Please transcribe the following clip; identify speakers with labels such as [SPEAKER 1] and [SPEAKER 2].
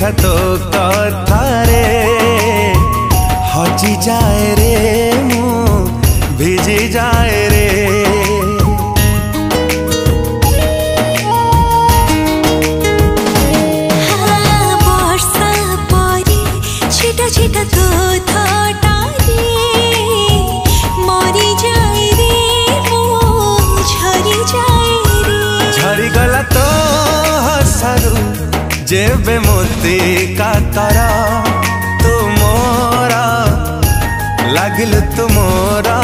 [SPEAKER 1] କଥା तो कथारे हजी जाए रे मु भिजी जाए रे।
[SPEAKER 2] वर्षा परी छिटा छिटा तो थटारे मरी जाए रे मु झरी जाए रे।
[SPEAKER 1] झरी गला तो हसारू जेबे मोती कातर तुमोरा लागिल तुमोरा